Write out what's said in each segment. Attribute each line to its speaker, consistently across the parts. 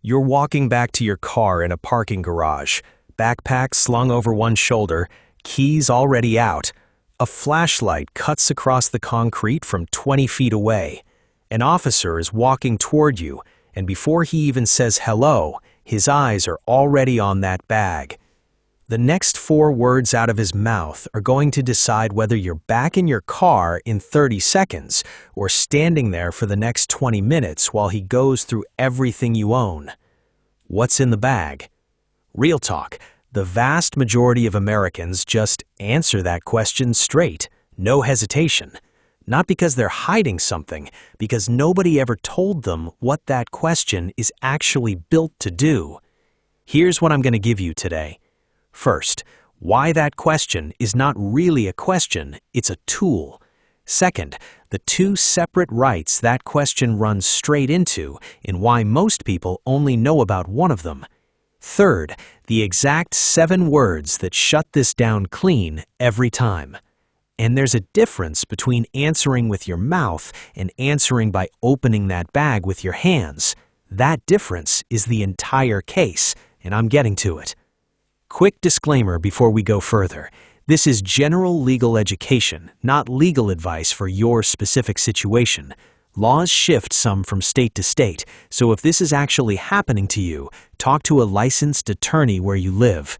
Speaker 1: You're walking back to your car in a parking garage, backpack slung over one shoulder, keys already out. A flashlight cuts across the concrete from 20 feet away. An officer is walking toward you, and before he even says hello, his eyes are already on that bag. The next 4 words out of his mouth are going to decide whether you're back in your car in 30 seconds or standing there for the next 20 minutes while he goes through everything you own. What's in the bag? Real talk, the vast majority of Americans just answer that question straight, no hesitation. Not because they're hiding something, because nobody ever told them what that question is actually built to do. Here's what I'm going to give you today. First, why that question is not really a question, it's a tool. Second, the 2 separate rights that question runs straight into and why most people only know about one of them. Third, the exact 7 words that shut this down clean every time. And there's a difference between answering with your mouth and answering by opening that bag with your hands. That difference is the entire case, and I'm getting to it. Quick disclaimer before we go further. This is general legal education, not legal advice for your specific situation. Laws shift some from state to state, so if this is actually happening to you, talk to a licensed attorney where you live.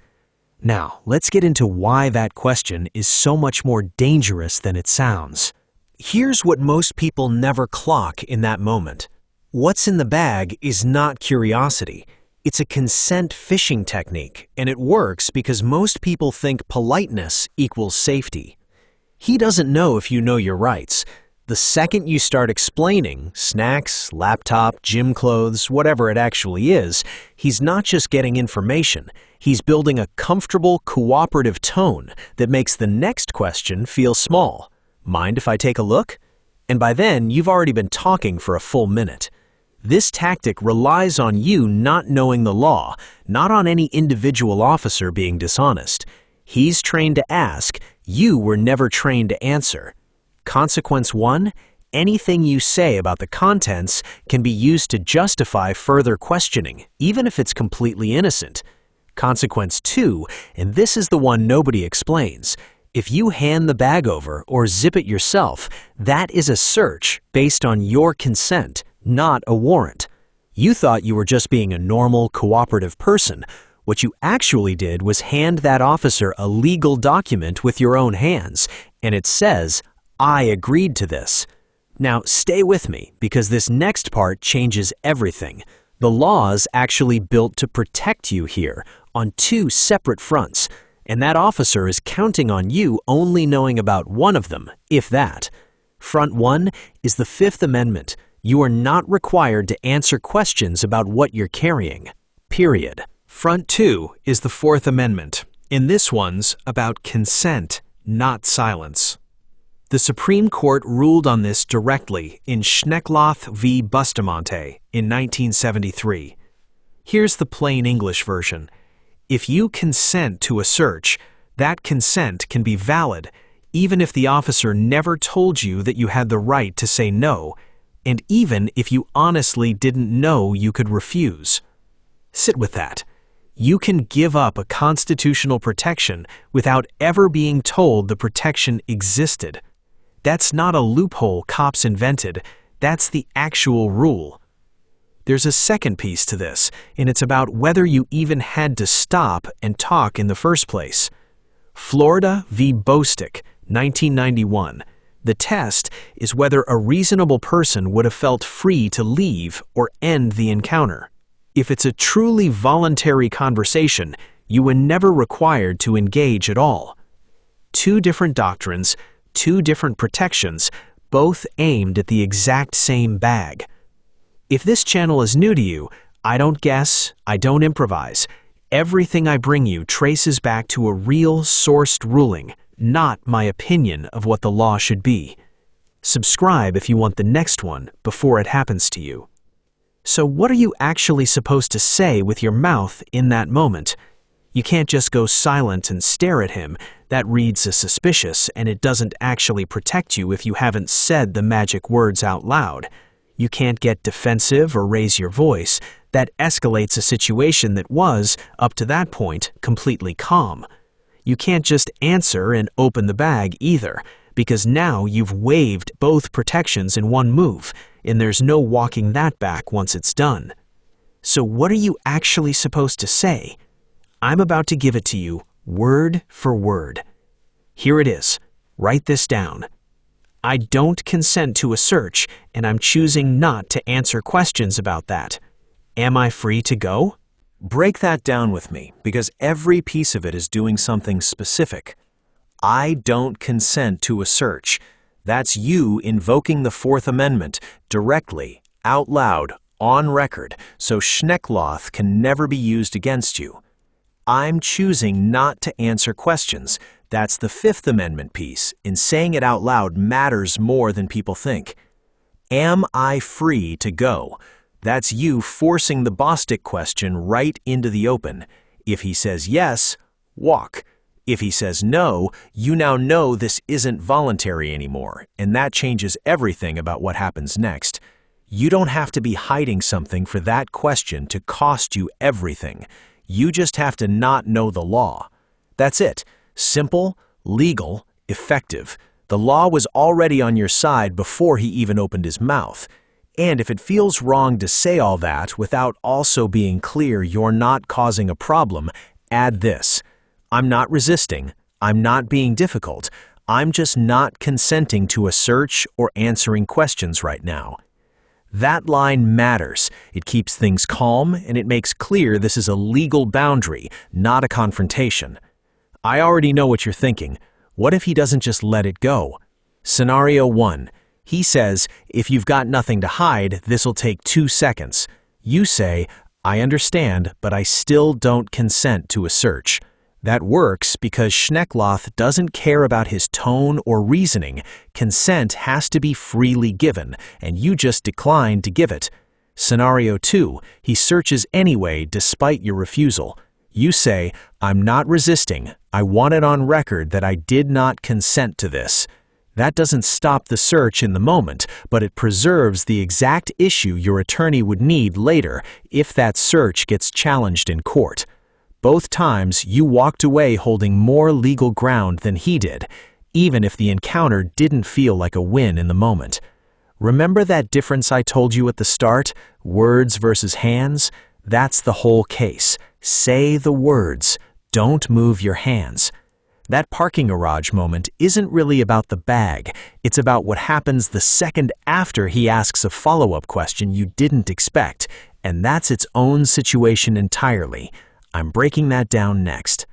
Speaker 1: Now, let's get into why that question is so much more dangerous than it sounds. Here's what most people never clock in that moment. What's in the bag is not curiosity. It's a consent fishing technique, and it works because most people think politeness equals safety. He doesn't know if you know your rights. The second you start explaining snacks, laptop, gym clothes, whatever it actually is, he's not just getting information. He's building a comfortable, cooperative tone that makes the next question feel small. Mind if I take a look? And by then, you've already been talking for a full minute. This tactic relies on you not knowing the law, not on any individual officer being dishonest. He's trained to ask, you were never trained to answer. Consequence 1, anything you say about the contents can be used to justify further questioning, even if it's completely innocent. Consequence 2, and this is the one nobody explains, if you hand the bag over or zip it yourself, that is a search based on your consent, not a warrant. You thought you were just being a normal, cooperative person. What you actually did was hand that officer a legal document with your own hands, and it says, I agreed to this. Now, stay with me, because this next part changes everything. The law's actually built to protect you here, on 2 separate fronts, and that officer is counting on you only knowing about one of them, if that. Front 1 is the 5th Amendment. You are not required to answer questions about what you're carrying. Period. Front 2 is the 4th Amendment, and this one's about consent, not silence. The Supreme Court ruled on this directly in Schneckloth v. Bustamante in 1973. Here's the plain English version. If you consent to a search, that consent can be valid, even if the officer never told you that you had the right to say no, and even if you honestly didn't know you could refuse. Sit with that. You can give up a constitutional protection without ever being told the protection existed. That's not a loophole cops invented, that's the actual rule. There's a second piece to this, and it's about whether you even had to stop and talk in the first place. Florida v. Bostick, 1991. The test is whether a reasonable person would have felt free to leave or end the encounter. If it's a truly voluntary conversation, you were never required to engage at all. 2 different doctrines, 2 different protections, both aimed at the exact same bag. If this channel is new to you, I don't guess, I don't improvise. Everything I bring you traces back to a real sourced ruling, not my opinion of what the law should be. Subscribe if you want the next one before it happens to you. So what are you actually supposed to say with your mouth in that moment? You can't just go silent and stare at him. That reads as suspicious, and it doesn't actually protect you if you haven't said the magic words out loud. You can't get defensive or raise your voice. That escalates a situation that was, up to that point, completely calm. You can't just answer and open the bag either, because now you've waived both protections in one move, and there's no walking that back once it's done. So what are you actually supposed to say? I'm about to give it to you, word for word. Here it is. Write this down. I don't consent to a search, and I'm choosing not to answer questions about that. Am I free to go?
Speaker 2: Break that down with me, because every piece of it is doing something specific. I don't consent to a search. That's you invoking the Fourth Amendment directly, out loud, on record, so Schneckloth can never be used against you. I'm choosing not to answer questions. That's the Fifth Amendment piece, and saying it out loud matters more than people think. Am I free to go? That's you forcing the Bostic question right into the open. If he says yes, walk. If he says no, you now know this isn't voluntary anymore, and that changes everything about what happens next. You don't have to be hiding something for that question to cost you everything. You just have to not know the law. That's it. Simple, legal, effective. The law was already on your side before he even opened his mouth. And if it feels wrong to say all that without also being clear you're not causing a problem, add this. I'm not resisting. I'm not being difficult. I'm just not consenting to a search or answering questions right now. That line matters. It keeps things calm, and it makes clear this is a legal boundary, not a confrontation. I already know what you're thinking. What if he doesn't just let it go? Scenario 1. He says, if you've got nothing to hide, this'll take 2 seconds. You say, I understand, but I still don't consent to a search. That works because Schneckloth doesn't care about his tone or reasoning. Consent has to be freely given, and you just decline to give it. Scenario 2. He searches anyway despite your refusal. You say, I'm not resisting. I want it on record that I did not consent to this. That doesn't stop the search in the moment, but it preserves the exact issue your attorney would need later if that search gets challenged in court. Both times, you walked away holding more legal ground than he did, even if the encounter didn't feel like a win in the moment. Remember that difference I told you at the start? Words versus hands? That's the whole case. Say the words. Don't move your hands. That parking garage moment isn't really about the bag. It's about what happens the second after he asks a follow-up question you didn't expect, and that's its own situation entirely. I'm breaking that down next.